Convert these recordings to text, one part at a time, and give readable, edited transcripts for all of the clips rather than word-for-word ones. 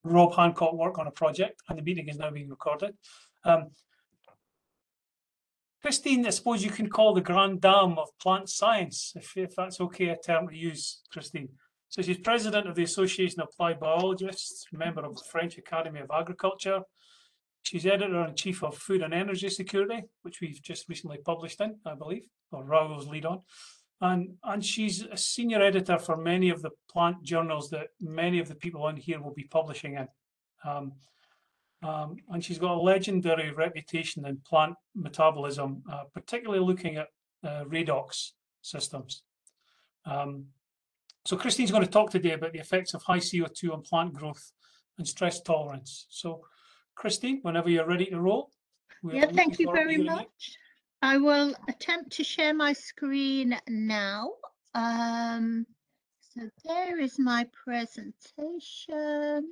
Rob Hancock work on a project, and the meeting is now being recorded. Christine, I suppose you can call the grand dame of plant science, if that's okay a term to use, Christine. So she's president of the Association of Applied Biologists, member of the French Academy of Agriculture. She's editor-in-chief of Food and Energy Security, which we've just recently published in, I believe, or Raoul's lead on. And she's a senior editor for many of the plant journals that many of the people on here will be publishing in. And she's got a legendary reputation in plant metabolism, particularly looking at redox systems. So Christine's going to talk today about the effects of high CO2 on plant growth and stress tolerance. So Christine, whenever you're ready to roll. Yeah, thank you very much. I will attempt to share my screen now. So there is my presentation.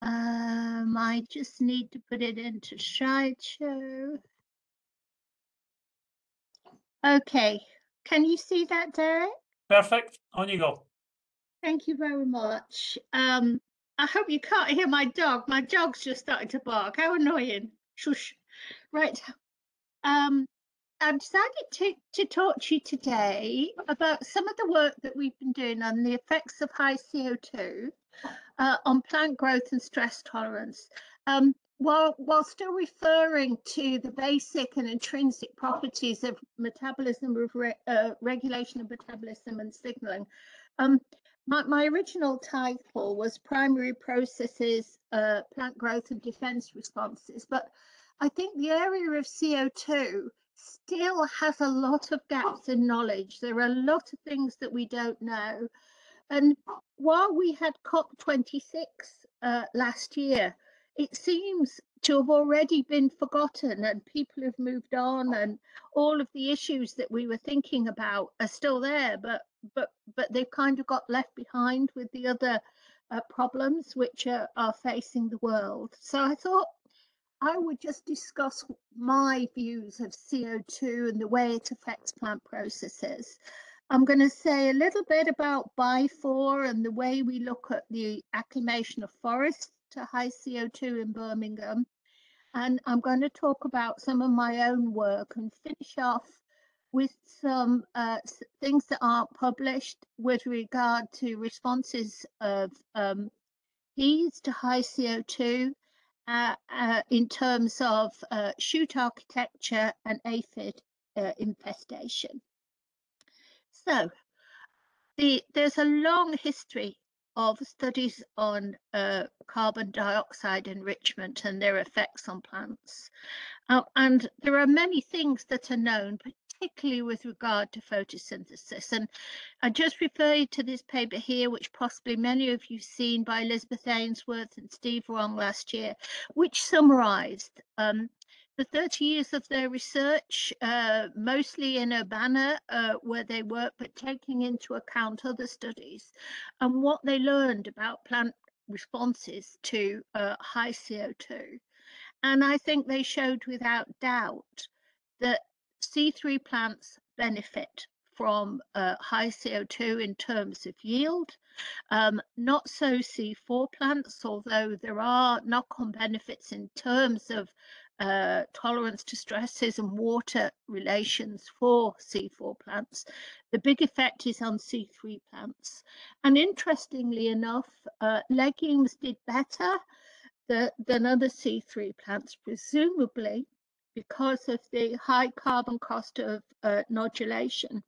I just need to put it into slideshow. Okay, can you see that, Derek? Perfect, on you go. Thank you very much. I hope you can't hear my dog. My dog's just started to bark. How annoying. Shush. Right. I've decided to talk to you today about some of the work that we've been doing on the effects of high CO2 on plant growth and stress tolerance, while still referring to the basic and intrinsic properties of metabolism, regulation of metabolism and signaling. My original title was Primary Processes, Plant Growth and Defense Responses, but I think the area of CO2 still has a lot of gaps in knowledge. There are a lot of things that we don't know. And while we had COP26 last year, it seems to have already been forgotten and people have moved on, and all of the issues that we were thinking about are still there, but they've kind of got left behind with the other problems which are facing the world. So I thought I would just discuss my views of CO2 and the way it affects plant processes. I'm going to say a little bit about BIFOR and the way we look at the acclimation of forests to high CO2 in Birmingham. And I'm going to talk about some of my own work and finish off with some things that aren't published with regard to responses of bees to high CO2 in terms of shoot architecture and aphid infestation. So there's a long history of studies on carbon dioxide enrichment and their effects on plants. And there are many things that are known, particularly with regard to photosynthesis. And I just refer you to this paper here, which possibly many of you have seen, by Elizabeth Ainsworth and Steve Wrong last year, which summarized the 30 years of their research, mostly in Urbana, where they work, but taking into account other studies, and what they learned about plant responses to high CO2. And I think they showed without doubt that C3 plants benefit from high CO2 in terms of yield. Not so C4 plants, although there are knock-on benefits in terms of tolerance to stresses and water relations for C4 plants. The big effect is on C3 plants. And interestingly enough, legumes did better than other C3 plants, presumably because of the high carbon cost of nodulation.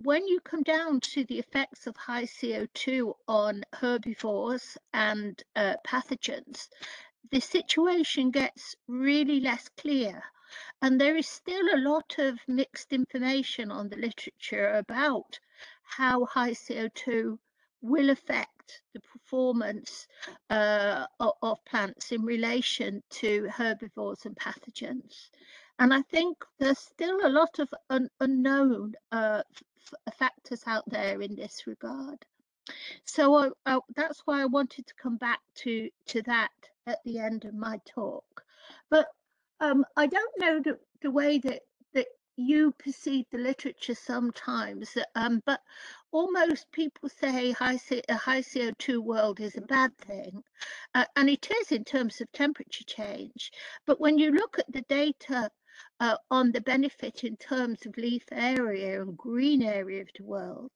When you come down to the effects of high CO2 on herbivores and pathogens, the situation gets really less clear. And there is still a lot of mixed information on the literature about how high CO2 will affect the performance of plants in relation to herbivores and pathogens. And I think there's still a lot of unknown factors out there in this regard. So that's why I wanted to come back to that at the end of my talk. But I don't know the way that you perceive the literature sometimes, but almost people say a high CO2 world is a bad thing, and it is in terms of temperature change. But when you look at the data on the benefit in terms of leaf area and green area of the world,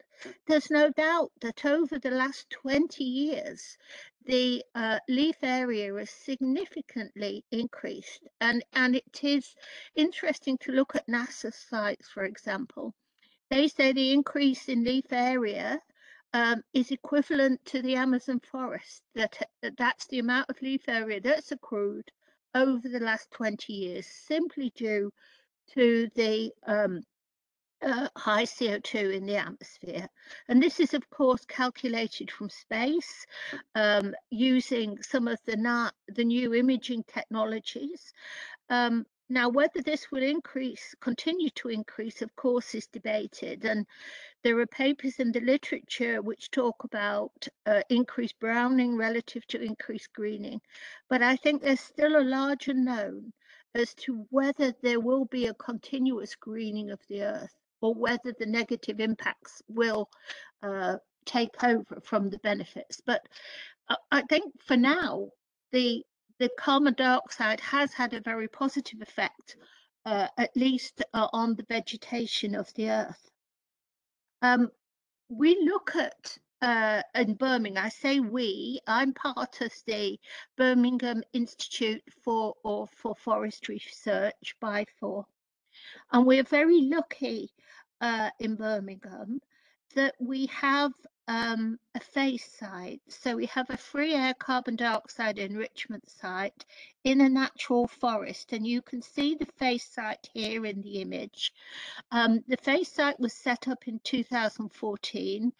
there's no doubt that over the last 20 years, the leaf area has significantly increased. And it is interesting to look at NASA sites, for example. They say the increase in leaf area is equivalent to the Amazon forest. That's the amount of leaf area that's accrued over the last 20 years, simply due to the high CO2 in the atmosphere. And this is, of course, calculated from space using some of the new imaging technologies. Now, whether this will continue to increase, of course, is debated. And there are papers in the literature which talk about increased browning relative to increased greening. But I think there's still a large unknown as to whether there will be a continuous greening of the earth, or whether the negative impacts will take over from the benefits. But I think for now, the carbon dioxide has had a very positive effect, at least on the vegetation of the earth. We look at in Birmingham, I say we, I'm part of the Birmingham Institute for Forestry Research, BIFOR, and we're very lucky in Birmingham that we have a phase site. So we have a free air carbon dioxide enrichment site in a natural forest, and you can see the phase site here in the image. The phase site was set up in 2014,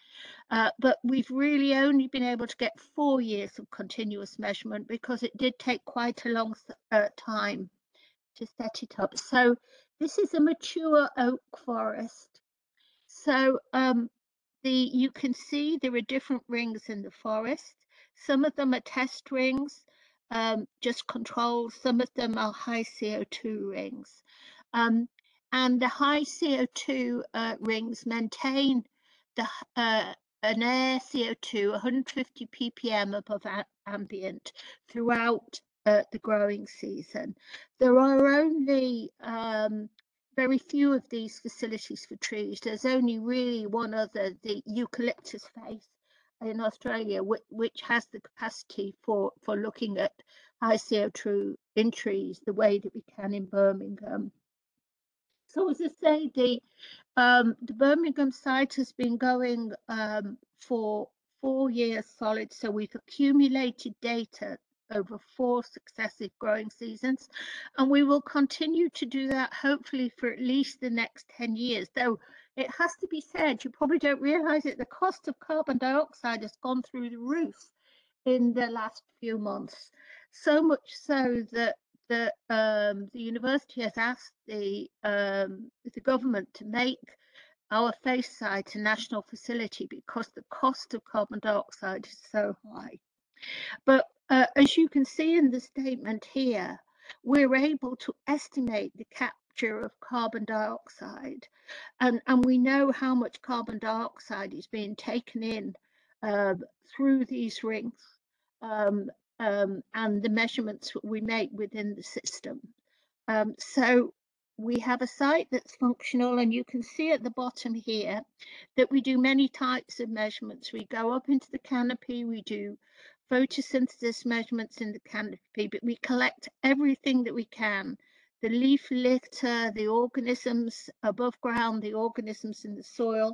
but we've really only been able to get 4 years of continuous measurement because it did take quite a long time to set it up. So this is a mature oak forest. So you can see there are different rings in the forest. Some of them are test rings, just controlled. Some of them are high CO2 rings. And the high CO2 rings maintain an air CO2 150 ppm above ambient throughout the growing season. There are only very few of these facilities for trees. There's only really one other, the eucalyptus face in Australia, which has the capacity for looking at high CO2 in trees the way that we can in Birmingham. So as I say, the Birmingham site has been going for 4 years solid. So we've accumulated data over 4 successive growing seasons, and we will continue to do that hopefully for at least the next 10 years. Though it has to be said, you probably don't realize it, the cost of carbon dioxide has gone through the roof in the last few months, so much so that the university has asked the government to make our face site a national facility because the cost of carbon dioxide is so high. But as you can see in the statement here, we're able to estimate the capture of carbon dioxide, and we know how much carbon dioxide is being taken in through these rings, and the measurements we make within the system. So we have a site that's functional, and you can see at the bottom here that we do many types of measurements. We go up into the canopy, we do photosynthesis measurements in the canopy, but we collect everything that we can, the leaf litter, the organisms above ground, the organisms in the soil,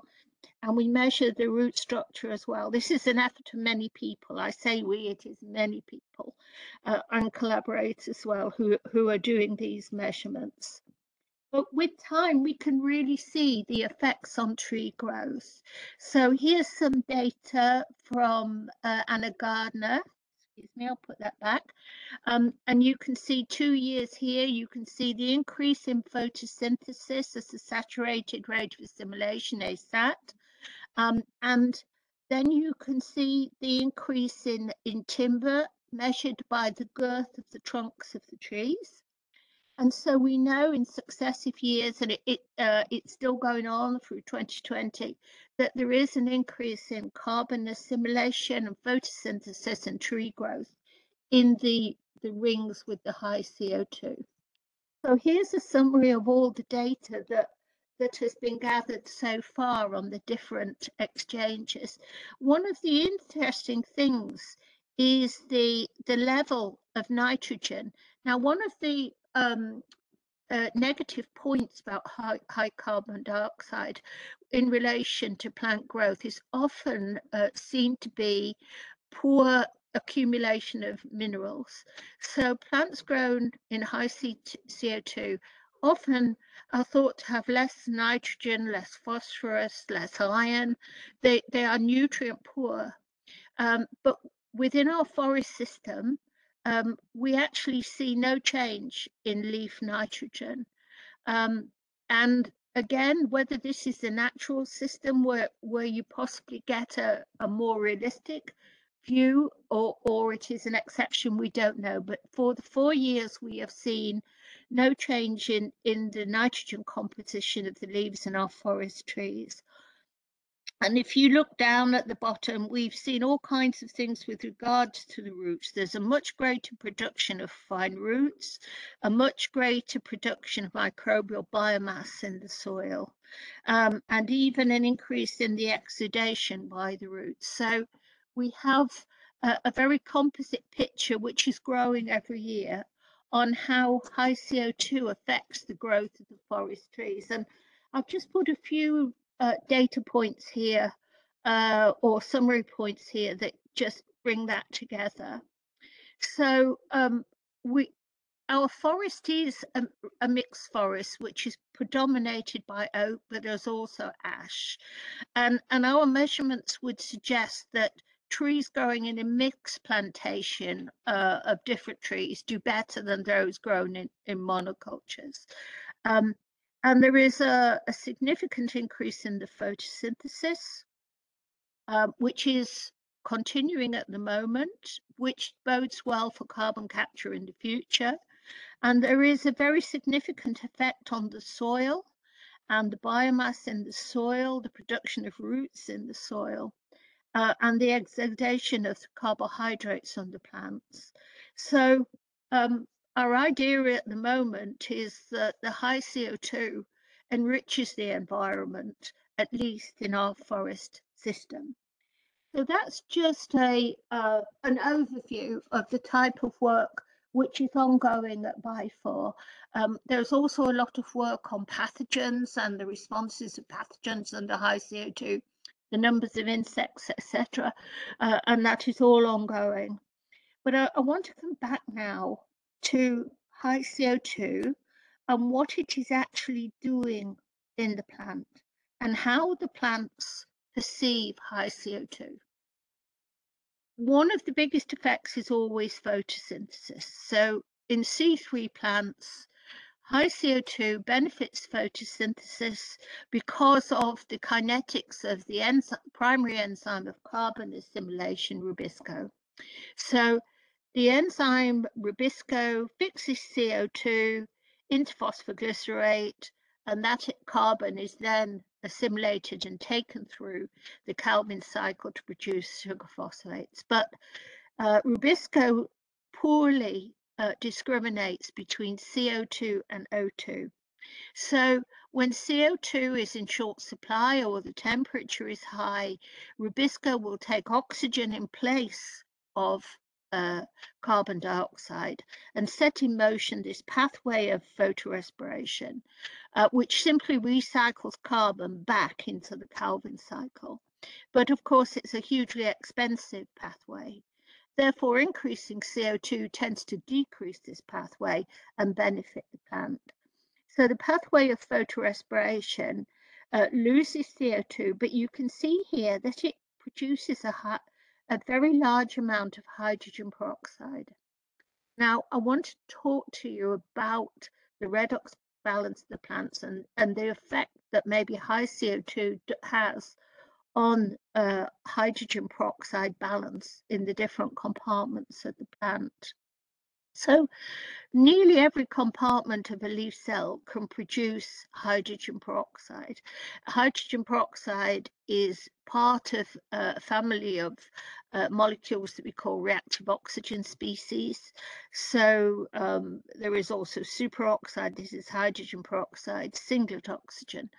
and we measure the root structure as well. This is an effort of many people. I say we, it is many people and collaborators as well who are doing these measurements. But with time, we can really see the effects on tree growth. So here's some data from Anna Gardner. Excuse me, I'll put that back. And you can see 2 years here. You can see the increase in photosynthesis as the saturated rate of assimilation, ASAT. And then you can see the increase in timber measured by the girth of the trunks of the trees. And so we know in successive years, and it's still going on through 2020, that there is an increase in carbon assimilation and photosynthesis and tree growth in the rings with the high CO2. So here's a summary of all the data that has been gathered so far on the different exchanges. One of the interesting things is the level of nitrogen. Now, one of the negative points about high carbon dioxide in relation to plant growth is often seen to be poor accumulation of minerals. So plants grown in high CO2 often are thought to have less nitrogen, less phosphorus, less iron. They are nutrient poor. But within our forest system, we actually see no change in leaf nitrogen. And again, whether this is a natural system where you possibly get a more realistic view or it is an exception, we don't know. But for the 4 years, we have seen no change in the nitrogen composition of the leaves in our forest trees. And if you look down at the bottom, we've seen all kinds of things with regards to the roots. There's a much greater production of fine roots, a much greater production of microbial biomass in the soil, and even an increase in the exudation by the roots. So we have a very composite picture, which is growing every year, on how high CO2 affects the growth of the forest trees. And I've just put a few data points here or summary points here that just bring that together. So our forest is a mixed forest, which is predominated by oak, but there's also ash. And our measurements would suggest that trees growing in a mixed plantation of different trees do better than those grown in monocultures. And there is a significant increase in the photosynthesis, which is continuing at the moment, which bodes well for carbon capture in the future. And there is a very significant effect on the soil and the biomass in the soil, the production of roots in the soil, and the exudation of carbohydrates on the plants. So our idea at the moment is that the high CO2 enriches the environment, at least in our forest system. So that's just an overview of the type of work which is ongoing at BIFOR. There's also a lot of work on pathogens and the responses of pathogens under high CO2, the numbers of insects, etc. And that is all ongoing. But I want to come back now to high CO2 and what it is actually doing in the plant and how the plants perceive high CO2. One of the biggest effects is always photosynthesis. So in C3 plants, high CO2 benefits photosynthesis because of the kinetics of the primary enzyme of carbon assimilation, rubisco. So the enzyme rubisco fixes CO2 into phosphoglycerate, and that carbon is then assimilated and taken through the Calvin cycle to produce sugar phosphates. But rubisco poorly discriminates between CO2 and O2. So when CO2 is in short supply or the temperature is high, rubisco will take oxygen in place of carbon dioxide and set in motion this pathway of photorespiration, which simply recycles carbon back into the Calvin cycle. But of course, it's a hugely expensive pathway. Therefore, increasing CO2 tends to decrease this pathway and benefit the plant. So the pathway of photorespiration loses CO2, but you can see here that it produces a very large amount of hydrogen peroxide. Now, I want to talk to you about the redox balance of the plants and the effect that maybe high CO2 has on hydrogen peroxide balance in the different compartments of the plant. So nearly every compartment of a leaf cell can produce hydrogen peroxide. Hydrogen peroxide is part of a family of molecules that we call reactive oxygen species. So there is also superoxide, this is hydrogen peroxide, singlet oxygen.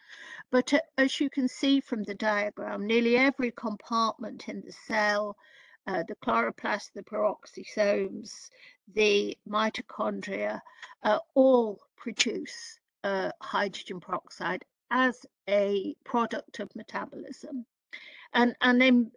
But as you can see from the diagram, nearly every compartment in the cell, the chloroplast, the peroxisomes, the mitochondria, all produce hydrogen peroxide as a product of metabolism. And then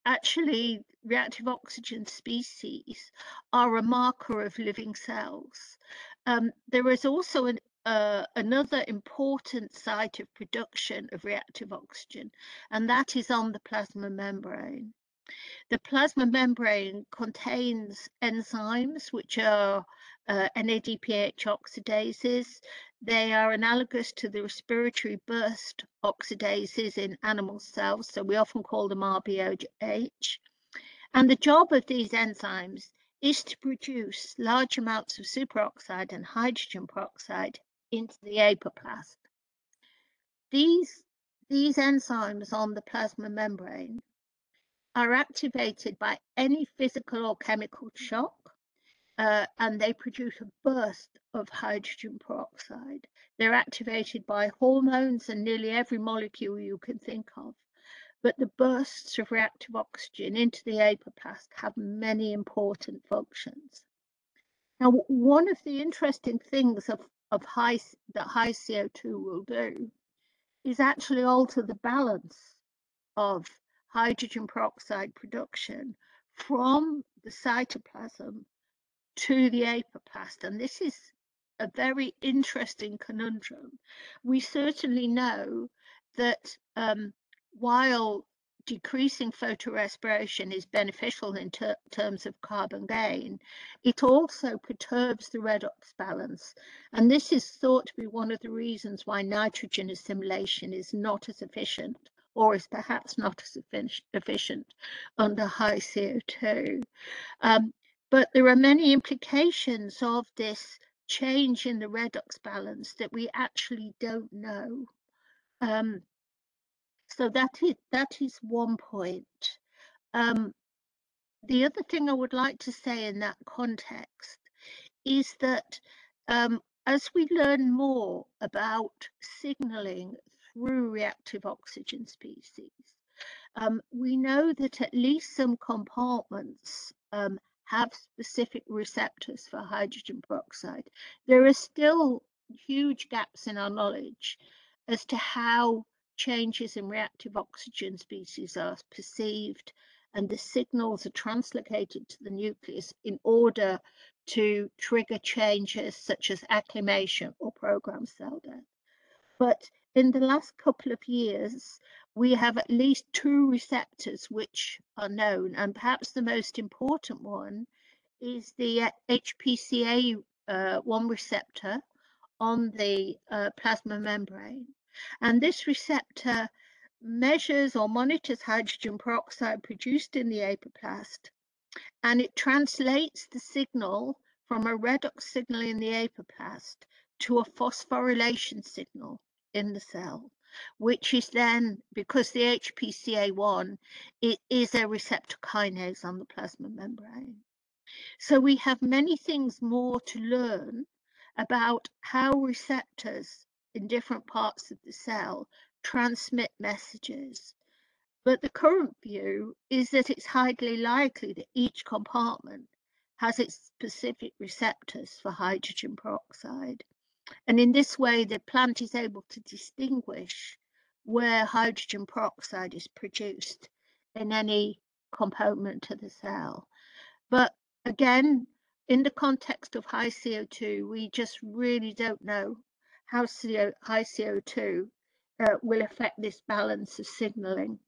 actually, reactive oxygen species are a marker of living cells. There is also another important site of production of reactive oxygen, and that is on the plasma membrane. The plasma membrane contains enzymes which are NADPH oxidases. They are analogous to the respiratory burst oxidases in animal cells, so we often call them RBOH. And the job of these enzymes is to produce large amounts of superoxide and hydrogen peroxide into the apoplast. These enzymes on the plasma membrane are activated by any physical or chemical shock, and they produce a burst of hydrogen peroxide. They're activated by hormones and nearly every molecule you can think of. But the bursts of reactive oxygen into the apoplast have many important functions. Now, one of the interesting things that high CO2 will do is actually alter the balance of hydrogen peroxide production from the cytoplasm to the apoplast. And this is a very interesting conundrum. We certainly know that while decreasing photorespiration is beneficial in terms of carbon gain, it also perturbs the redox balance. And this is thought to be one of the reasons why nitrogen assimilation is not as efficient, or is perhaps not as efficient under high CO2. But there are many implications of this change in the redox balance that we actually don't know. So that is one point. The other thing I would like to say in that context is that as we learn more about signaling through reactive oxygen species, we know that at least some compartments have specific receptors for hydrogen peroxide. There are still huge gaps in our knowledge as to how changes in reactive oxygen species are perceived, and the signals are translocated to the nucleus in order to trigger changes such as acclimation or programmed cell death. But in the last couple of years, we have at least 2 receptors which are known, and perhaps the most important one is the HPCA1 receptor on the plasma membrane. And this receptor measures or monitors hydrogen peroxide produced in the apoplast, and it translates the signal from a redox signal in the apoplast to a phosphorylation signal in the cell, which is then, because the HPCA1 it is a receptor kinase on the plasma membrane. So we have many things more to learn about how receptors in different parts of the cell transmit messages. But the current view is that it's highly likely that each compartment has its specific receptors for hydrogen peroxide. And in this way, the plant is able to distinguish where hydrogen peroxide is produced in any component of the cell. But again, in the context of high CO2, we just really don't know how high CO2 will affect this balance of signaling.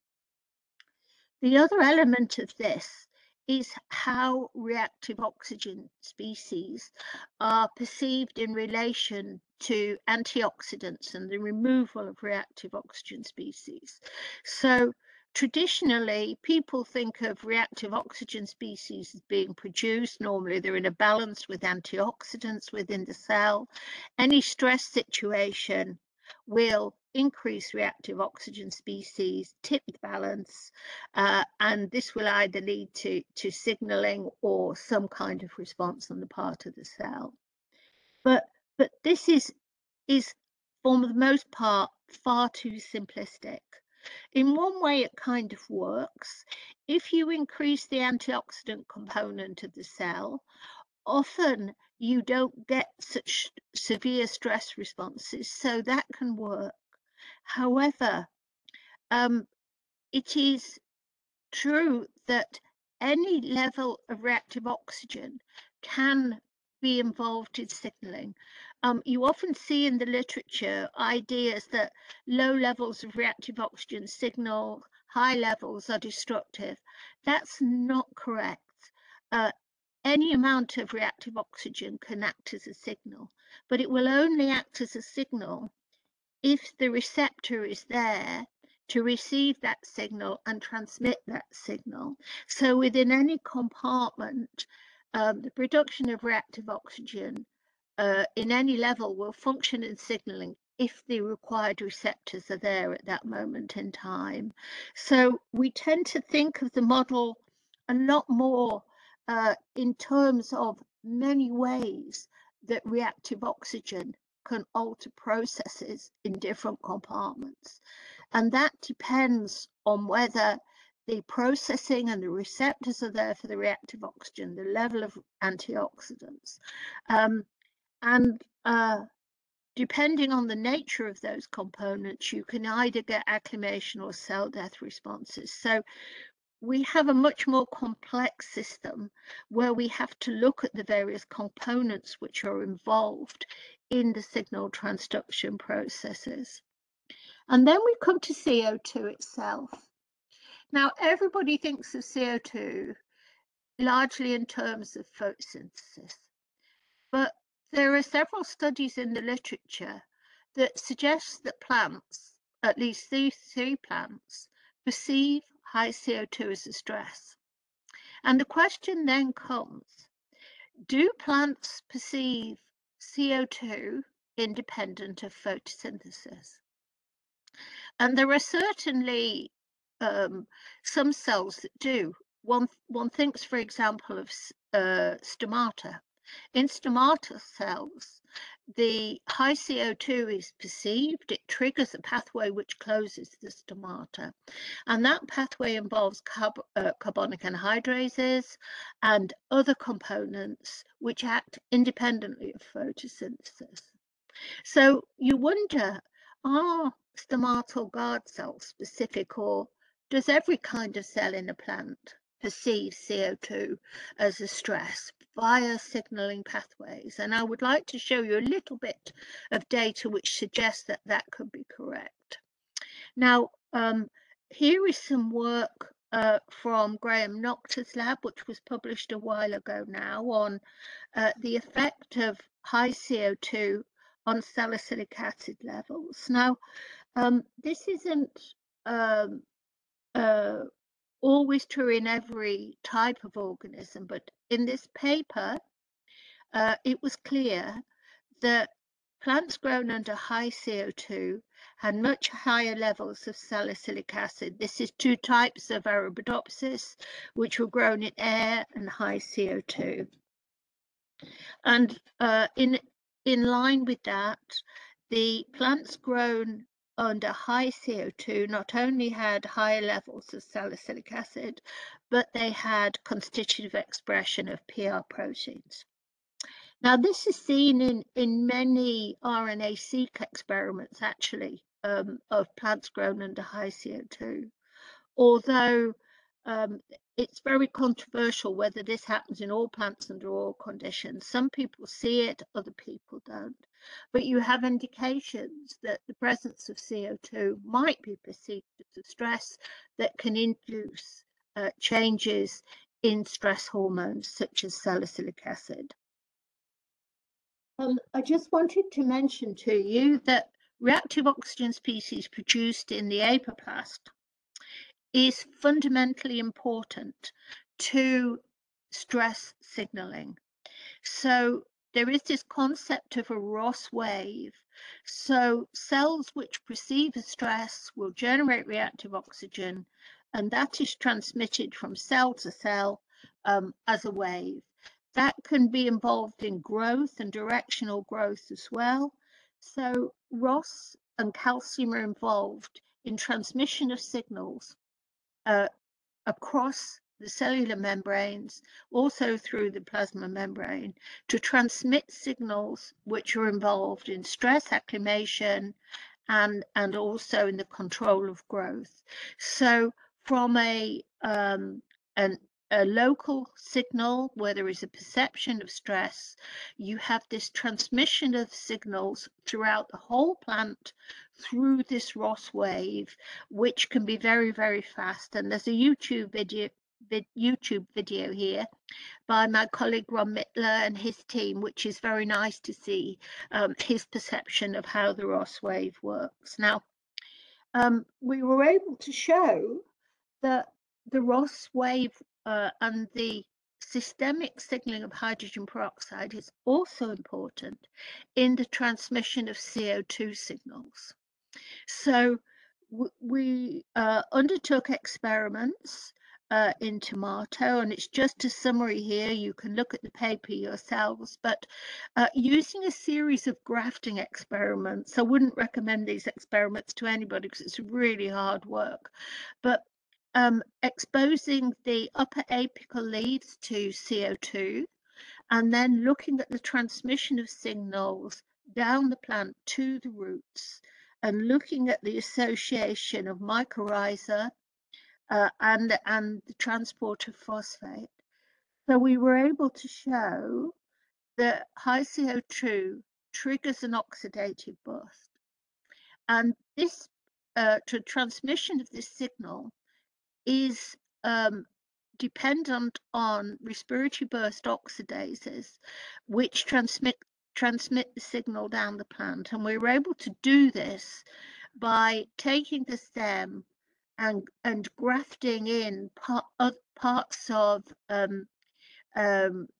The other element of this is how reactive oxygen species are perceived in relation to antioxidants and the removal of reactive oxygen species. So Traditionally, people think of reactive oxygen species as being produced. Normally, they're in a balance with antioxidants within the cell. Any stress situation will increase reactive oxygen species, tip the balance, and this will either lead to signaling or some kind of response on the part of the cell. But this is for the most part far too simplistic. In one way, it kind of works. If you increase the antioxidant component of the cell, often you don't get such severe stress responses, so that can work. However, it is true that any level of reactive oxygen can be involved in signaling. You often see in the literature ideas that low levels of reactive oxygen signal, high levels are destructive. That's not correct. Any amount of reactive oxygen can act as a signal, but it will only act as a signal if the receptor is there to receive that signal and transmit that signal. So within any compartment, the production of reactive oxygen in any level will function in signaling if the required receptors are there at that moment in time. So we tend to think of the model a lot more in terms of many ways that reactive oxygen can alter processes in different compartments. And that depends on whether the processing and the receptors are there for the reactive oxygen, the level of antioxidants. Depending on the nature of those components, you can either get acclimation or cell death responses. So we have a much more complex system where we have to look at the various components which are involved in the signal transduction processes. And then we come to CO2 itself. Now, everybody thinks of CO2 largely in terms of photosynthesis, but there are several studies in the literature that suggest that plants, at least these 3 plants, perceive high CO2 as a stress. And the question then comes, do plants perceive CO2 independent of photosynthesis? And there are certainly some cells that do. One thinks, for example, of stomata. In stomata cells, the high CO2 is perceived. It triggers a pathway which closes the stomata. And that pathway involves carbonic anhydrases and other components which act independently of photosynthesis. So you wonder, are stomatal guard cells specific, or does every kind of cell in a plant perceive CO2 as a stress via signaling pathways? And I would like to show you a little bit of data which suggests that that could be correct. Now, here is some work from Graham Nocta's lab, which was published a while ago now, on the effect of high CO2 on salicylic acid levels. Now, this isn't always true in every type of organism, but in this paper, it was clear that plants grown under high CO2 had much higher levels of salicylic acid. This is 2 types of Arabidopsis, which were grown in air and high CO2. And in line with that, the plants grown under high CO2 not only had higher levels of salicylic acid, but they had constitutive expression of PR proteins. Now, this is seen in many RNA-seq experiments, actually, of plants grown under high CO2, although it's very controversial whether this happens in all plants under all conditions. Some people see it, other people don't. But you have indications that the presence of CO2 might be perceived as a stress that can induce changes in stress hormones such as salicylic acid. I just wanted to mention to you that reactive oxygen species produced in the apoplast is fundamentally important to stress signaling. So there is this concept of a ROS wave. So cells which perceive a stress will generate reactive oxygen, and that is transmitted from cell to cell as a wave. That can be involved in growth and directional growth as well. So ROS and calcium are involved in transmission of signals across the cellular membranes, also through the plasma membrane, to transmit signals which are involved in stress, acclimation, and also in the control of growth. So from a local signal where there is a perception of stress, you have this transmission of signals throughout the whole plant through this ROS wave, which can be very, very fast. And there's a YouTube video here by my colleague Ron Mittler and his team, which is very nice to see his perception of how the ROS wave works. Now, we were able to show that the ROS wave and the systemic signaling of hydrogen peroxide is also important in the transmission of CO2 signals. So we undertook experiments in tomato, and it's just a summary here. You can look at the paper yourselves, but using a series of grafting experiments. I wouldn't recommend these experiments to anybody because it's really hard work, but exposing the upper apical leaves to CO2 and then looking at the transmission of signals down the plant to the roots and looking at the association of mycorrhiza and the transport of phosphate. So we were able to show that high CO2 triggers an oxidative burst. And this transmission of this signal is dependent on respiratory burst oxidases, which transmit the signal down the plant. And we were able to do this by taking the stem and grafting in parts of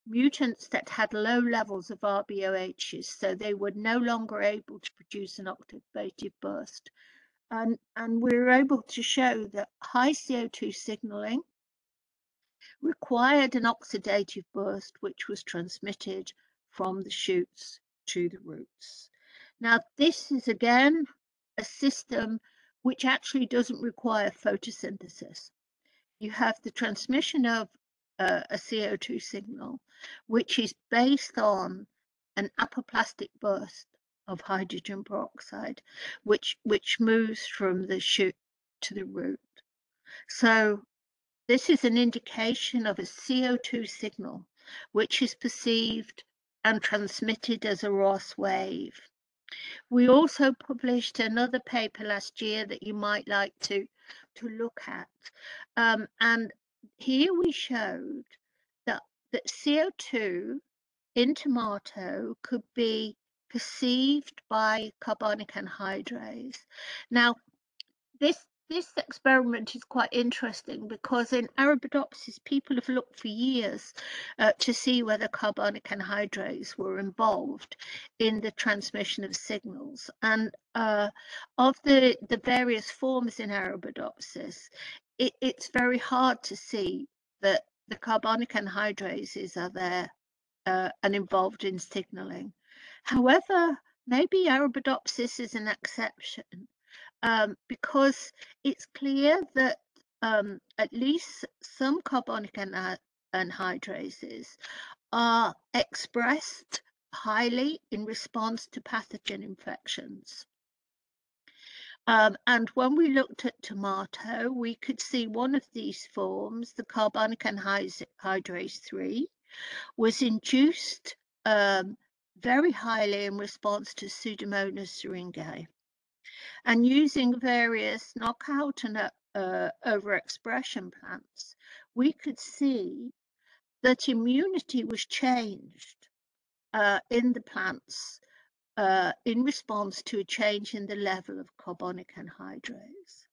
mutants that had low levels of RBOHs, so they were no longer able to produce an oxidative burst. And we were able to show that high CO2 signaling required an oxidative burst, which was transmitted from the shoots to the roots. Now, this is again a system which actually doesn't require photosynthesis. You have the transmission of a CO2 signal, which is based on an apoplastic burst of hydrogen peroxide, which moves from the shoot to the root. So this is an indication of a CO2 signal, which is perceived and transmitted as a ROS wave. We also published another paper last year that you might like to look at. And here we showed that CO2 in tomato could be perceived by carbonic anhydrase. Now, this experiment is quite interesting because in Arabidopsis, people have looked for years to see whether carbonic anhydrase were involved in the transmission of signals. And of the various forms in Arabidopsis, it's very hard to see that the carbonic anhydrases are there and involved in signaling. However, maybe Arabidopsis is an exception. Because it's clear that at least some carbonic anhydrases are expressed highly in response to pathogen infections. And when we looked at tomato, we could see one of these forms, the carbonic anhydrase 3, was induced very highly in response to Pseudomonas syringae. And using various knockout and overexpression plants, we could see that immunity was changed in the plants in response to a change in the level of carbonic anhydrase.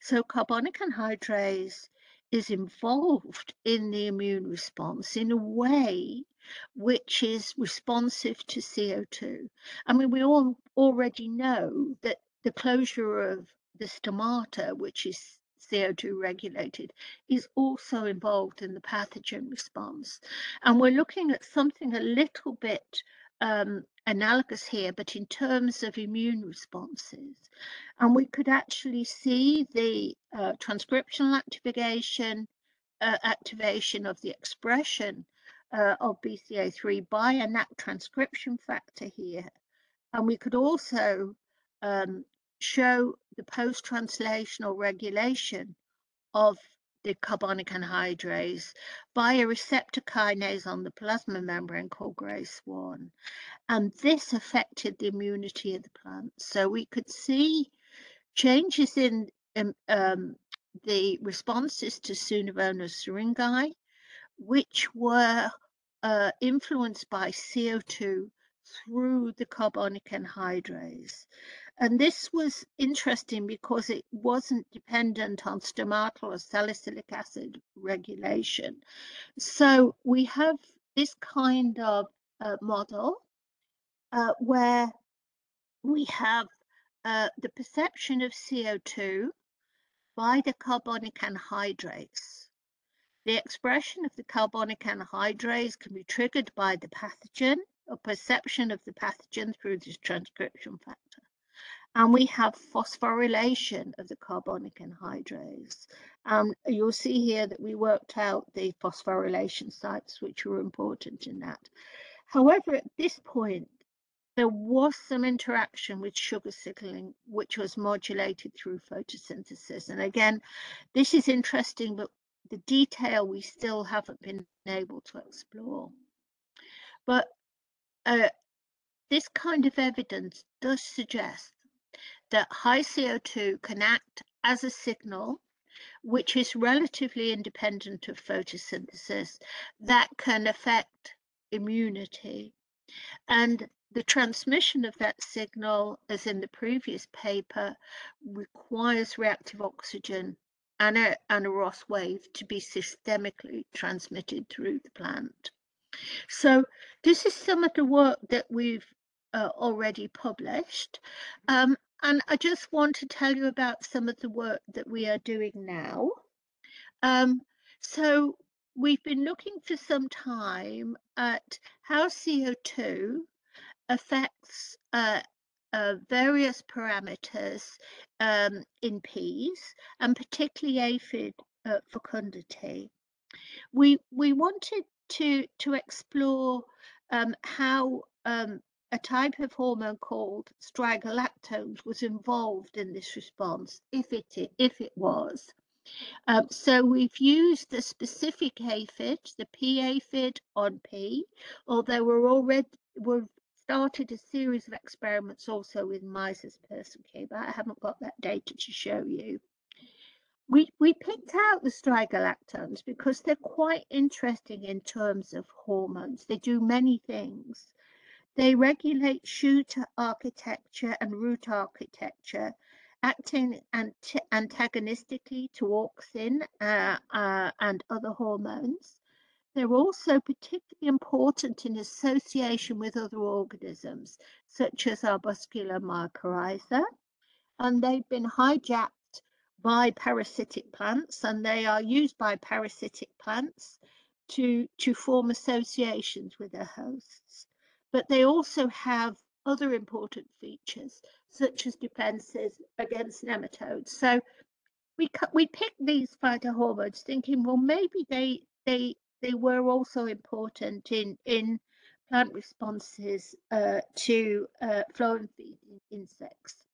So carbonic anhydrase is involved in the immune response in a way which is responsive to CO2. I mean, we all already know that the closure of the stomata, which is CO2 regulated, is also involved in the pathogen response. And we're looking at something a little bit analogous here, but in terms of immune responses. And we could actually see the transcriptional activation of the expression of BCA3 by a NAC transcription factor here. And we could also show the post-translational regulation of the carbonic anhydrase by a receptor kinase on the plasma membrane called GRACE1. And this affected the immunity of the plant. So we could see changes in the responses to Pseudomonas syringae, which were influenced by CO2 through the carbonic anhydrase. And this was interesting because it wasn't dependent on stomatal or salicylic acid regulation. So we have this kind of model where we have the perception of CO2 by the carbonic anhydrase. The expression of the carbonic anhydrase can be triggered by the pathogen or perception of the pathogen through this transcription factor. And we have phosphorylation of the carbonic anhydrase. You'll see here that we worked out the phosphorylation sites which were important in that. However, at this point, there was some interaction with sugar signaling, which was modulated through photosynthesis. And again, this is interesting, but the detail we still haven't been able to explore. But this kind of evidence does suggest that high CO2 can act as a signal which is relatively independent of photosynthesis that can affect immunity. And the transmission of that signal, as in the previous paper, requires reactive oxygen and a ROS wave to be systemically transmitted through the plant. So this is some of the work that we've already published. And I just want to tell you about some of the work that we are doing now. So we've been looking for some time at how CO2 affects various parameters in peas, and particularly aphid fecundity. We wanted to explore how a type of hormone called strigolactones was involved in this response, if it was. So we've used the specific aphid, the P aphid on P, although we've started a series of experiments also with Miser's persicae, but I haven't got that data to show you. We picked out the strigolactones because they're quite interesting in terms of hormones. They do many things. They regulate shoot architecture and root architecture, acting antagonistically to auxin and other hormones. They're also particularly important in association with other organisms, such as arbuscular mycorrhiza, and they've been hijacked by parasitic plants, and they are used by parasitic plants to form associations with their hosts. But they also have other important features, such as defenses against nematodes. So we picked these phytohormones thinking, well, maybe they were also important in plant responses to flowering feeding insects.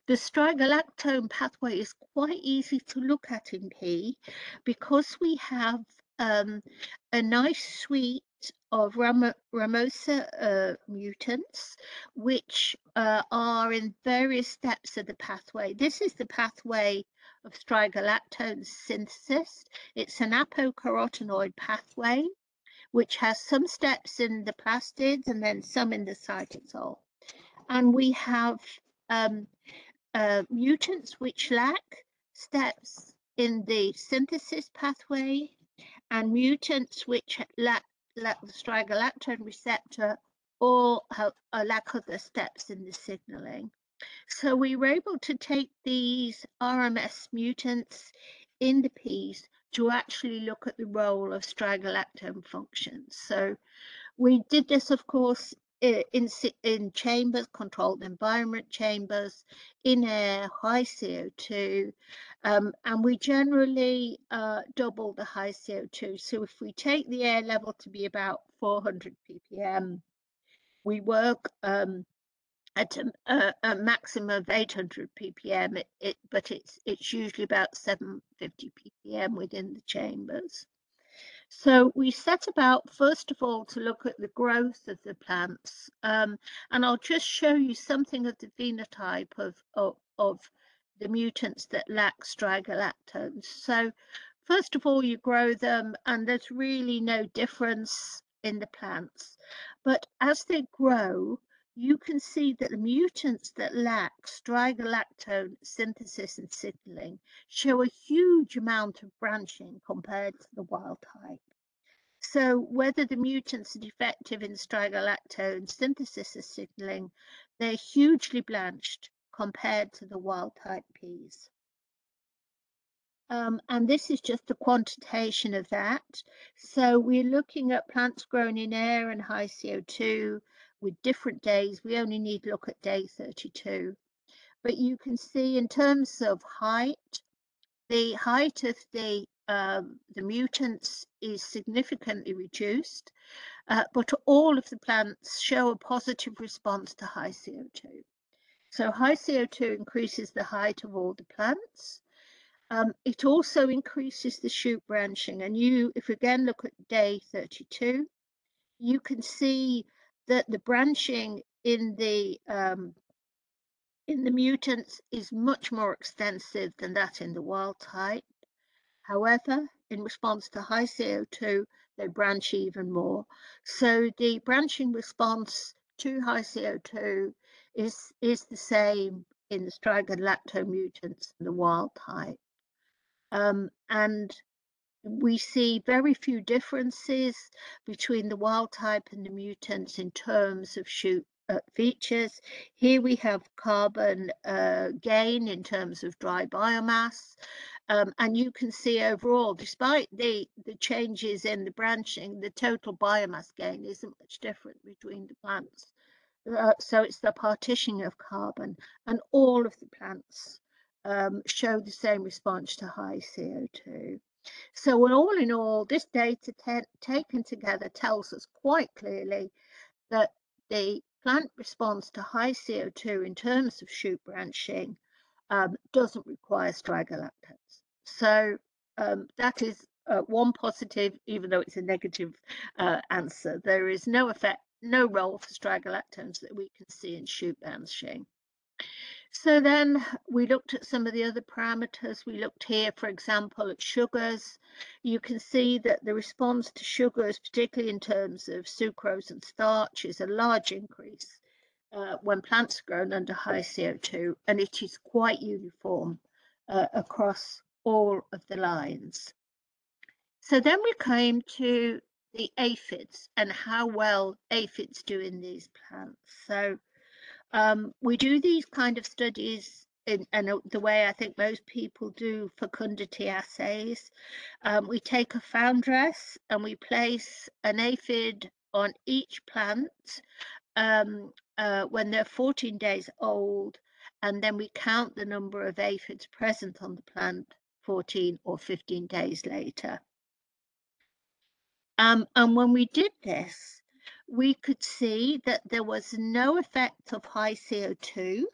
The strigolactone pathway is quite easy to look at in pea because we have a nice suite of Ramosa mutants, which are in various steps of the pathway. This is the pathway of strigolactone synthesis. It's an apocarotenoid pathway, which has some steps in the plastids and then some in the cytosol. And we have mutants which lack steps in the synthesis pathway and mutants which lack the strigolactone receptor or have a lack of the steps in the signaling. So we were able to take these RMS mutants in the peas to actually look at the role of strigolactone functions. So we did this, of course, in chambers, controlled environment chambers, in air, high CO2, and we generally double the high CO2. So if we take the air level to be about 400 ppm, we work at a maximum of 800 ppm, but it's usually about 750 ppm within the chambers. So we set about, first of all, to look at the growth of the plants, and I'll just show you something of the phenotype of the mutants that lack strigolactones. So first of all, you grow them, and there's really no difference in the plants. But as they grow, you can see that the mutants that lack strigolactone synthesis and signaling show a huge amount of branching compared to the wild type. So whether the mutants are defective in strigolactone synthesis or signaling, they're hugely blanched compared to the wild type peas. And this is just a quantitation of that. So we're looking at plants grown in air and high CO2 with different days. We only need to look at day 32. But you can see in terms of height, the height of the mutants is significantly reduced, but all of the plants show a positive response to high CO2. So high CO2 increases the height of all the plants. It also increases the shoot branching, and if you again look at day 32, you can see that the branching in the mutants is much more extensive than that in the wild type. However, in response to high CO2, they branch even more. So the branching response to high CO2 is the same in the strigolactone mutants and the wild type. And we see very few differences between the wild type and the mutants in terms of shoot features. Here we have carbon gain in terms of dry biomass. And you can see overall, despite the changes in the branching, the total biomass gain isn't much different between the plants. So it's the partitioning of carbon, and all of the plants show the same response to high CO2. So all in all, this data taken together tells us quite clearly that the plant response to high CO2 in terms of shoot branching doesn't require strigolactones. So that is one positive, even though it's a negative answer. There is no effect, no role for strigolactones that we can see in shoot branching. So then we looked at some of the other parameters. We looked here, for example, at sugars. You can see that the response to sugars, particularly in terms of sucrose and starch, is a large increase when plants are grown under high CO2, and it is quite uniform across all of the lines. So then we came to the aphids and how well aphids do in these plants. So we do these kind of studies and the way I think most people do fecundity assays. We take a foundress and we place an aphid on each plant when they're 14 days old, and then we count the number of aphids present on the plant 14 or 15 days later. And when we did this, we could see that there was no effect of high CO2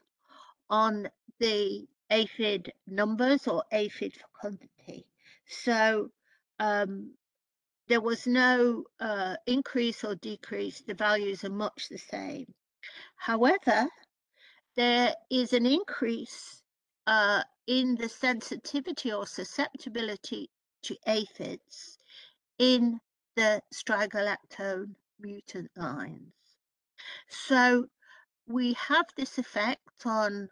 on the aphid numbers or aphid fecundity. So there was no increase or decrease. The values are much the same. However, there is an increase in the sensitivity or susceptibility to aphids in the strigolactone mutant lines. So we have this effect on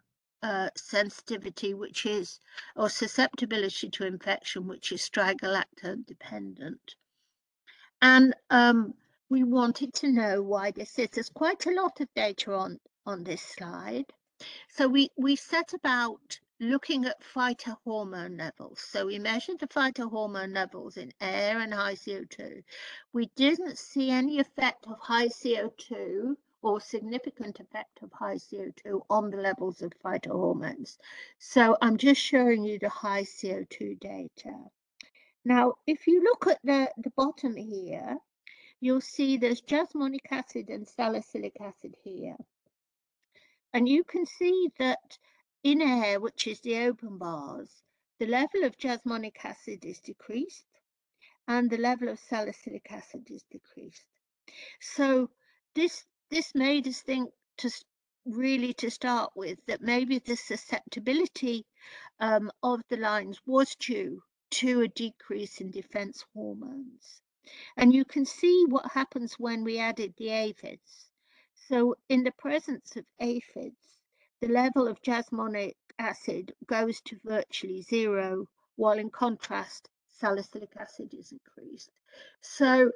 sensitivity, which is, or susceptibility to infection, which is strigalactone dependent. And we wanted to know why this is. There's quite a lot of data on this slide. So we set about looking at phytohormone levels. So we measured the phytohormone levels in air and high CO2. We didn't see any effect of high CO2 or significant effect of high CO2 on the levels of phytohormones. So I'm just showing you the high CO2 data. Now, if you look at the bottom here, you'll see there's jasmonic acid and salicylic acid here. And you can see that in air, which is the open bars, the level of jasmonic acid is decreased and the level of salicylic acid is decreased. So this made us think to start with that maybe the susceptibility of the lines was due to a decrease in defense hormones. And you can see what happens when we added the aphids. So in the presence of aphids, the level of jasmonic acid goes to virtually zero, while in contrast, salicylic acid is increased. So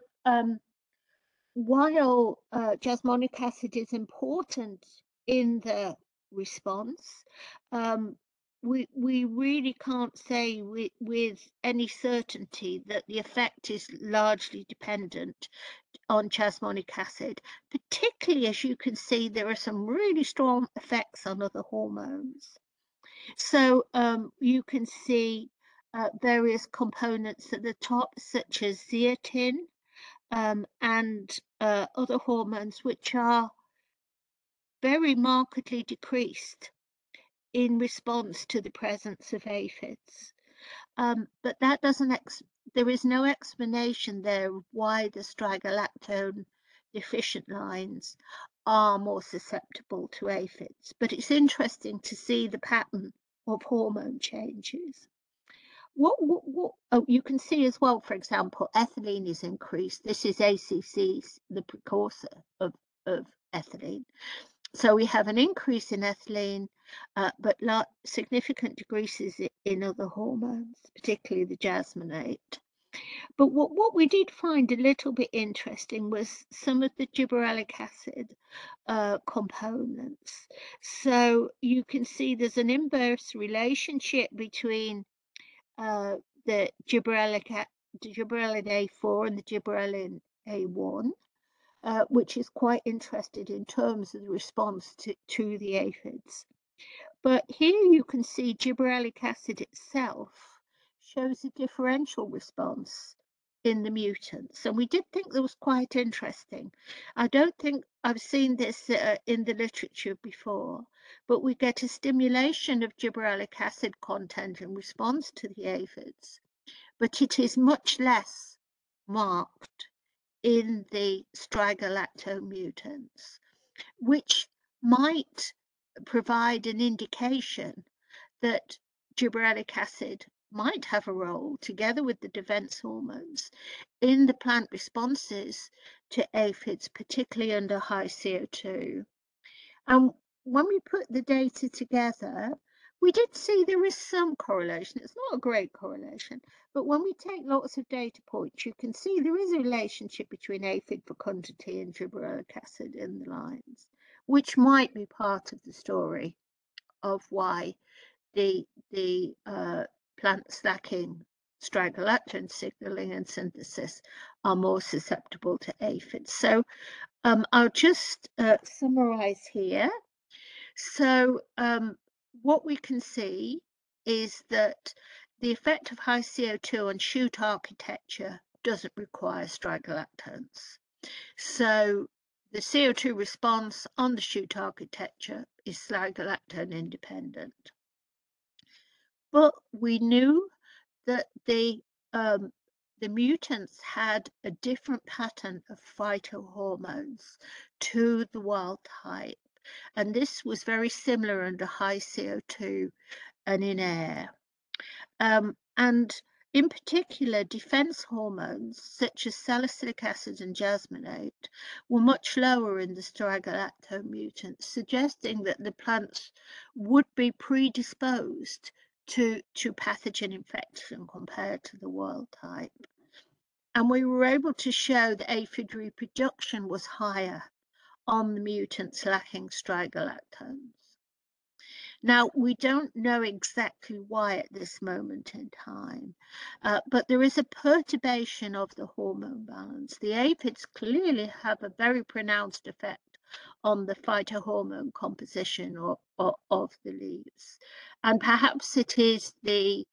while jasmonic acid is important in the response, we really can't say with any certainty that the effect is largely dependent on jasmonic acid, particularly as you can see there are some really strong effects on other hormones. So you can see various components at the top, such as zeatin, and other hormones which are very markedly decreased in response to the presence of aphids. But that doesn't, there is no explanation there of why the strigalactone deficient lines are more susceptible to aphids. But it's interesting to see the pattern of hormone changes. Oh, you can see as well, for example, ethylene is increased. This is ACC, the precursor of ethylene. So we have an increase in ethylene, but significant decreases in other hormones, particularly the jasmonate. But what we did find a little bit interesting was some of the gibberellic acid components. So you can see there's an inverse relationship between the gibberellin A4 and the gibberellin A1, which is quite interested in terms of the response to the aphids. But here you can see gibberellic acid itself shows a differential response in the mutants, and we did think that was quite interesting. I don't think I've seen this in the literature before, but we get a stimulation of gibberellic acid content in response to the aphids, but it is much less marked in the strigalactone mutants, which might provide an indication that gibberellic acid might have a role, together with the defense hormones, in the plant responses to aphids, particularly under high CO2. And when we put the data together, we did see there is some correlation. It's not a great correlation, but when we take lots of data points, you can see there is a relationship between aphid fecundity and gibberellic acid in the lines, which might be part of the story of why the plants lacking strigalactone signaling and synthesis are more susceptible to aphids. So I'll just summarize here. So what we can see is that the effect of high CO2 on shoot architecture doesn't require strigalactones. So the CO2 response on the shoot architecture is strigalactone independent. But we knew that the mutants had a different pattern of phytohormones to the wild type, and this was very similar under high CO2 and in air. And In particular, defense hormones such as salicylic acid and jasmonate were much lower in the strigolactone mutants, suggesting that the plants would be predisposed to pathogen infection compared to the wild type. And we were able to show that aphid reproduction was higher on the mutants lacking strigolactones. Now, we don't know exactly why at this moment in time, but there is a perturbation of the hormone balance. The aphids clearly have a very pronounced effect on the phytohormone composition of the leaves. And perhaps it is the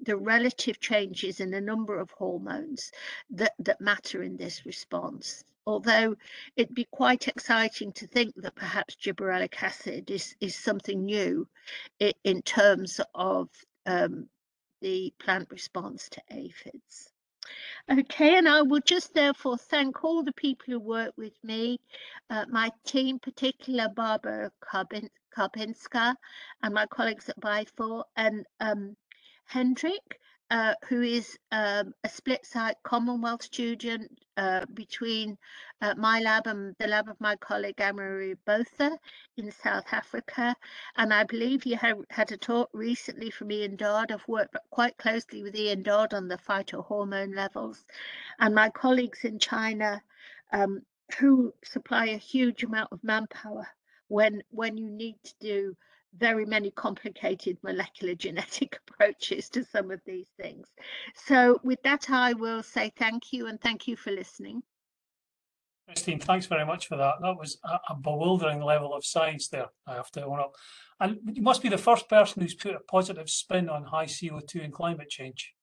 relative changes in a number of hormones that matter in this response. Although it'd be quite exciting to think that perhaps gibberellic acid is something new in terms of the plant response to aphids. Okay, and I will just therefore thank all the people who work with me, my team, particularly Barbara Karbinska and my colleagues at BIFOR, and Hendrik, who is a split site Commonwealth student between my lab and the lab of my colleague Anne-Marie Botha in South Africa. And I believe you had a talk recently from Ian Dodd. I've worked quite closely with Ian Dodd on the phytohormone levels. And my colleagues in China, who supply a huge amount of manpower when you need to do very many complicated molecular genetic approaches to some of these things. So with that, I will say thank you, and thank you for listening. Christine, thanks very much for that. That was a bewildering level of science there, I have to own up. And you must be the first person who's put a positive spin on high CO2 and climate change.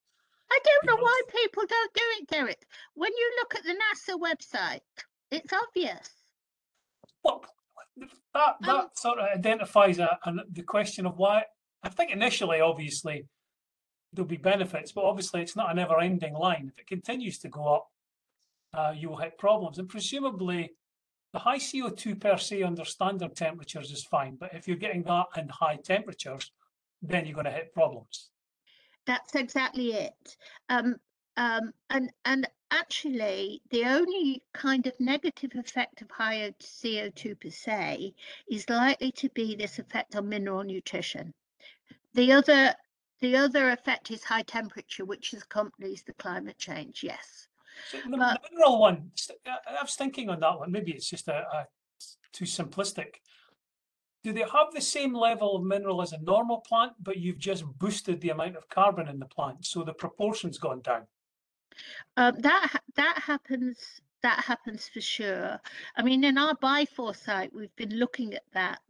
I don't know why people don't do it, Derek. When you look at the NASA website, it's obvious. Well, that sort of identifies the question of why. I think initially, obviously, there'll be benefits, but obviously it's not a never-ending line. If it continues to go up, you will hit problems. And presumably, the high CO2 per se under standard temperatures is fine, but if you're getting that in high temperatures, then you're going to hit problems. That's exactly it. And actually, the only kind of negative effect of higher CO2 per se is likely to be this effect on mineral nutrition. The other effect is high temperature, which accompanies the climate change. Yes. So the mineral one, I was thinking on that one. Maybe it's just too simplistic. Do they have the same level of mineral as a normal plant, but you've just boosted the amount of carbon in the plant, so the proportion's gone down? That happens. That happens for sure. I mean, in our BIFOR site, we've been looking at that,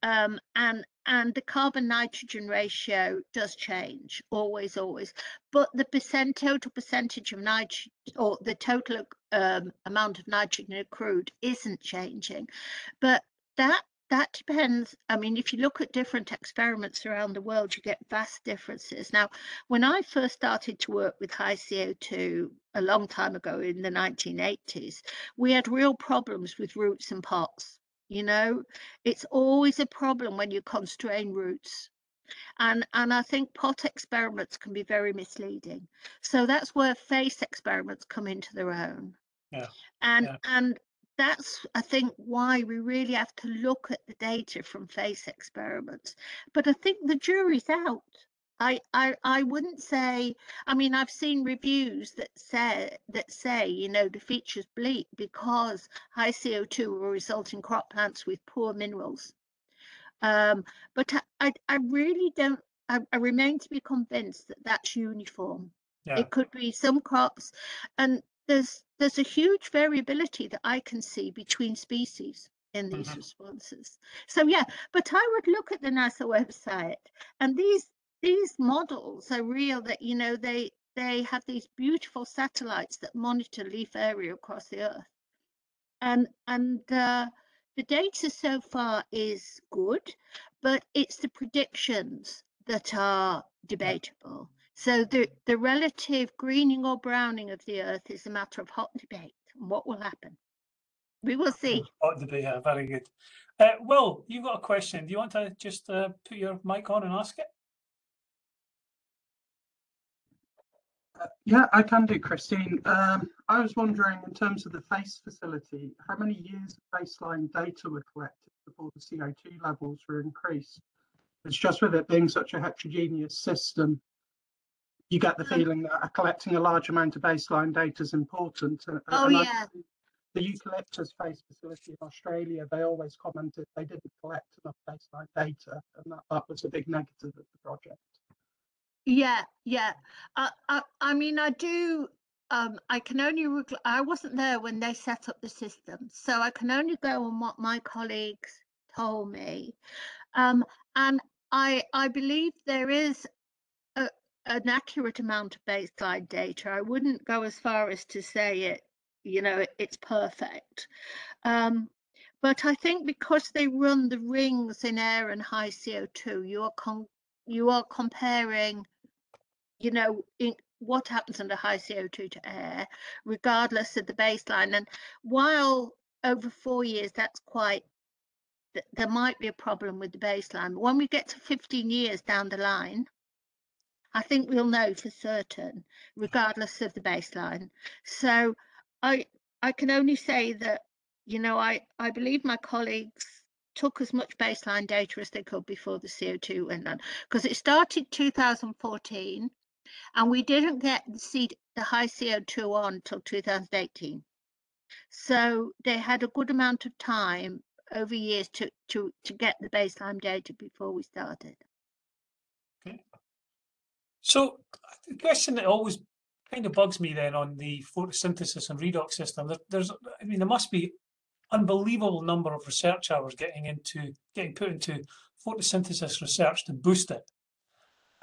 and the carbon-nitrogen ratio does change, always. But the total percentage of nitrogen, or the total amount of nitrogen accrued, isn't changing. But that depends. I mean, if you look at different experiments around the world, you get vast differences. Now, when I first started to work with high CO2 a long time ago in the 1980s, we had real problems with roots and pots. You know, it's always a problem when you constrain roots. And I think pot experiments can be very misleading. So that's where face experiments come into their own. Yeah. And that's, I think, why we really have to look at the data from face experiments. But I think the jury's out. I wouldn't say, I mean, I've seen reviews that say, you know, the feature's bleak because high CO2 will result in crop plants with poor minerals. But I really don't, I remain to be convinced that that's uniform. Yeah. It could be some crops, and there's a huge variability that I can see between species in these responses. So yeah, but I would look at the NASA website, and these models are real. That, you know, they have these beautiful satellites that monitor leaf area across the Earth, and the data so far is good, but it's the predictions that are debatable. So the relative greening or browning of the Earth is a matter of hot debate. And what will happen? We will see. Hot debate, yeah, very good. Will, you've got a question. Do you want to just put your mic on and ask it? Yeah, I can do, Christine. I was wondering, in terms of the FACE facility, how many years of baseline data were collected before the CO2 levels were increased? It's just with it being such a heterogeneous system, you get the feeling that collecting a large amount of baseline data is important. Oh, And yeah. the eucalyptus FACE facility in Australia, they always commented they didn't collect enough baseline data, and that was a big negative of the project. Yeah, yeah. I mean, I do. I can only. I wasn't there when they set up the system, so I can only go on what my colleagues told me. And I believe there is an accurate amount of baseline data. I wouldn't go as far as to say it. It's perfect. But I think because they run the rings in air and high CO2, you are comparing, what happens under high CO2 to air, regardless of the baseline. And while over 4 years, there might be a problem with the baseline. But when we get to 15 years down the line, I think we'll know for certain, regardless of the baseline. So I can only say that, I believe my colleagues took as much baseline data as they could before the CO2 went on, because it started 2014 and we didn't get the high CO2 on until 2018. So they had a good amount of time over years to get the baseline data before we started. Okay. So the question that always kind of bugs me then on the photosynthesis and redox system, there must be unbelievable number of research hours getting put into photosynthesis research to boost it.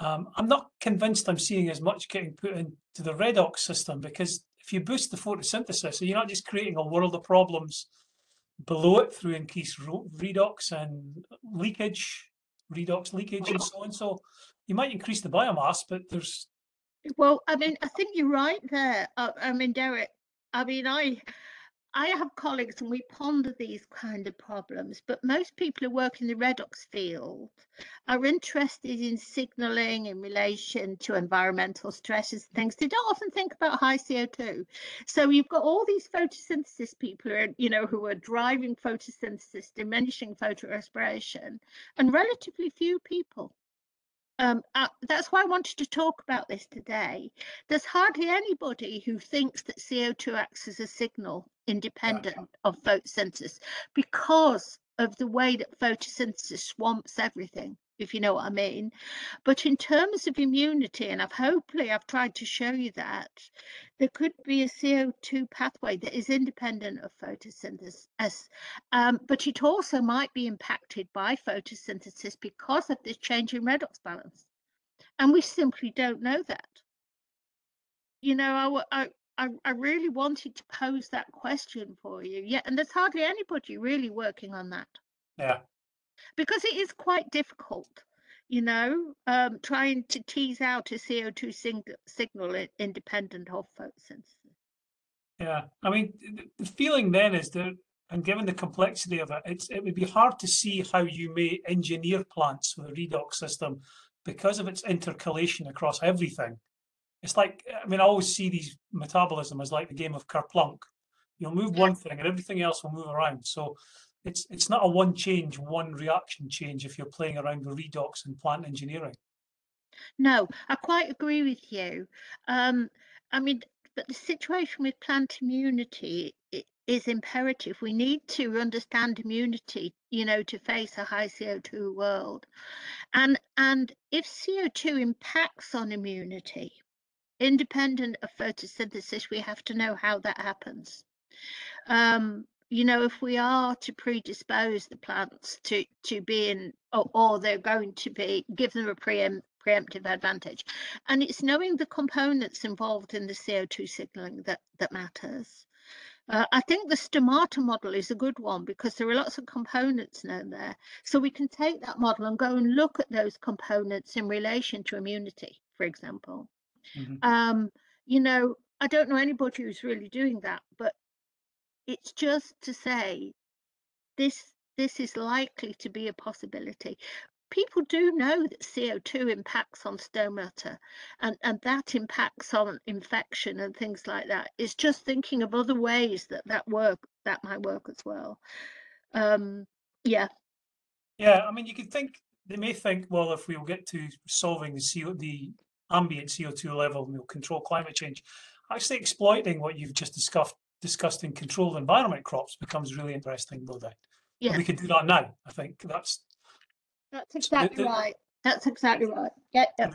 I'm not convinced I'm seeing as much getting put into the redox system, because if you boost the photosynthesis, you're not just creating a world of problems below it through increased redox and redox leakage and so on. So you might increase the biomass, but there's... Well, I mean, I think you're right there. I mean, Derek, I mean, I have colleagues and we ponder these kind of problems, but most people who work in the redox field are interested in signaling in relation to environmental stresses and things. They don't often think about high CO2. So you've got all these photosynthesis people who are driving photosynthesis, diminishing photorespiration, and relatively few people. That's why I wanted to talk about this today. There's hardly anybody who thinks that CO2 acts as a signal independent of photosynthesis, because of the way that photosynthesis swamps everything, if you know what I mean. But in terms of immunity, and hopefully I've tried to show you that, there could be a CO2 pathway that is independent of photosynthesis, but it also might be impacted by photosynthesis because of this change in redox balance. And we simply don't know that. I really wanted to pose that question for you. Yeah, and there's hardly anybody really working on that. Yeah. Because it is quite difficult, trying to tease out a CO2 signal independent of photosynthesis. Yeah, I mean, the feeling then is that, and given the complexity of it would be hard to see how you may engineer plants with a redox system because of its intercalation across everything. It's like, I mean, I always see these metabolism as like the game of Kerplunk. You'll move one thing and everything else will move around. So it's not a one change, one reaction change if you're playing around with redox and plant engineering. No, I quite agree with you. I mean, but the situation with plant immunity is imperative. We need to understand immunity, to face a high CO2 world. And if CO2 impacts on immunity, independent of photosynthesis, we have to know how that happens. If we are to predispose the plants to be in, or they're going to be, give them a preemptive advantage. And it's knowing the components involved in the CO2 signaling that matters. I think the stomata model is a good one because there are lots of components known there. So we can take that model and go and look at those components in relation to immunity, for example. Mm-hmm. I don't know anybody who's really doing that, but it's just to say this is likely to be a possibility. people do know that CO2 impacts on stomata, and that impacts on infection and things like that. It's just thinking of other ways that that might work as well. Yeah. Yeah, I mean, you could think, they may think, well, if we'll get to solving the ambient CO2 level, and we'll control climate change. Actually exploiting what you've just discussed in controlled environment crops becomes really interesting, though. Yeah. And we could do that now. I think that's exactly right. That's exactly right. Yeah. I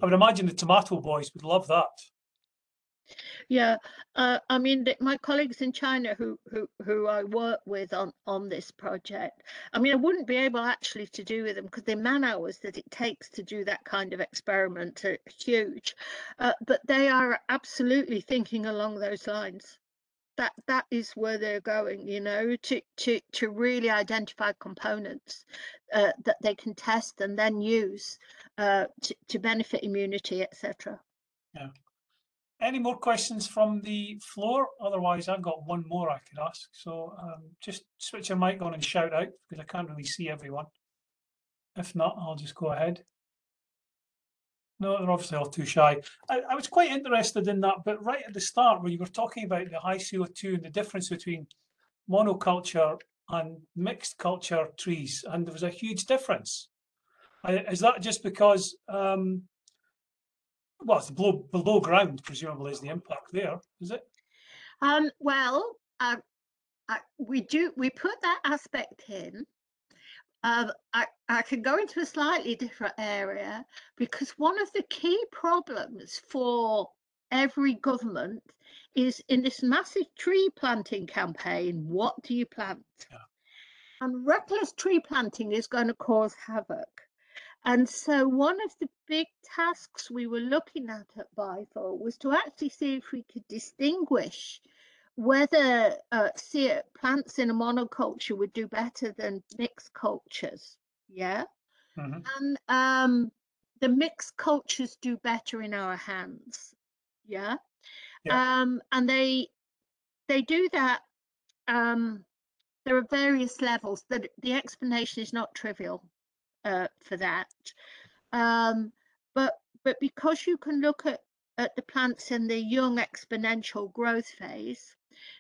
would imagine the tomato boys would love that. Yeah, I mean, my colleagues in China who I work with on this project, I mean, I wouldn't be able actually to do with them because the man hours that it takes to do that kind of experiment are huge, but they are absolutely thinking along those lines. That is where they're going, you know, to really identify components that they can test and then use to benefit immunity, etc. Yeah. Any more questions from the floor? Otherwise, I've got one more I could ask. So just switch your mic on and shout out because I can't really see everyone. If not, I'll just go ahead. No, they're obviously all too shy. I was quite interested in that, but right at the start where you were talking about the high CO2 and the difference between monoculture and mixed culture trees, and there was a huge difference. Is that just because well, it's below ground, presumably, is the impact there, is it? Well, we put that aspect in. I can go into a slightly different area because one of the key problems for every government is in this massive tree planting campaign, what do you plant? Yeah. And reckless tree planting is going to cause havoc. And so one of the big tasks we were looking at BIFO was to actually see if we could distinguish whether plants in a monoculture would do better than mixed cultures. Yeah. Mm-hmm. And the mixed cultures do better in our hands. Yeah. And they do that. There are various levels that the explanation is not trivial. For that, but because you can look at the plants in the young exponential growth phase,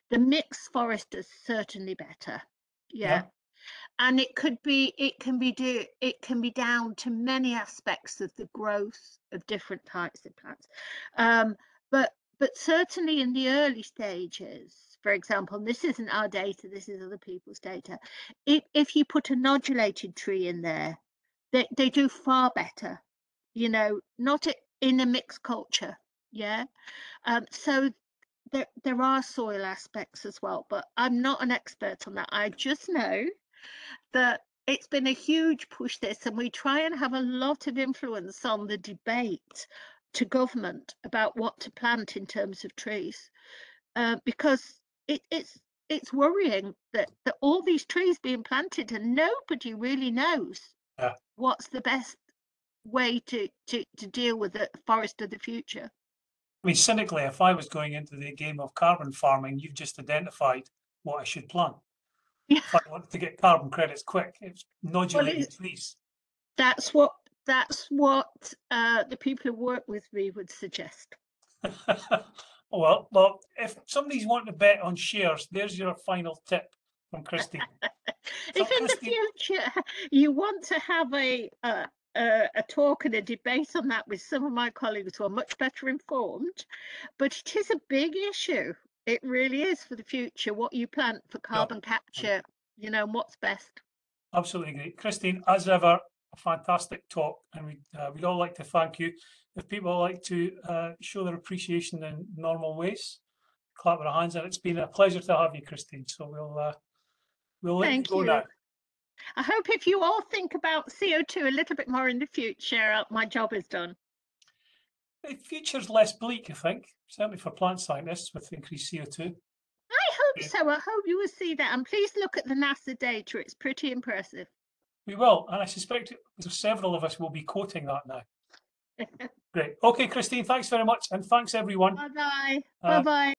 the mixed forest is certainly better. Yeah. And it can be down to many aspects of the growth of different types of plants, but certainly in the early stages, for example, and this isn't our data, this is other people's data, if you put a nodulated tree in there, they do far better, you know, not in a mixed culture. Yeah. So there are soil aspects as well, but I'm not an expert on that. I just know that it's been a huge push this, and we try and have a lot of influence on the debate to government about what to plant in terms of trees, because it's worrying that all these trees being planted and nobody really knows what's the best way to deal with the forest of the future. I mean, cynically, if I was going into the game of carbon farming, you've just identified what I should plant. Yeah. If I want to get carbon credits quick, it's nodulated trees. That's what the people who work with me would suggest. Well, if somebody's wanting to bet on shares, there's your final tip from Christine. If in the future you want to have a talk and a debate on that with some of my colleagues who are much better informed, but it is a big issue. It really is for the future, what you plant for carbon capture, you know, and what's best. Absolutely great. Christine, as ever, a fantastic talk, and we'd all like to thank you. If people like to show their appreciation in normal ways, clap their hands, and it's been a pleasure to have you, Christine. So we'll let you go now. I hope if you all think about CO2 a little bit more in the future, my job is done. The future's less bleak, I think, certainly for plant scientists with increased CO2. I hope so. I hope you will see that. And please look at the NASA data. It's pretty impressive. We will. And I suspect several of us will be quoting that now. Great. Okay, Christine, thanks very much. And thanks, everyone. Bye-bye. Bye-bye.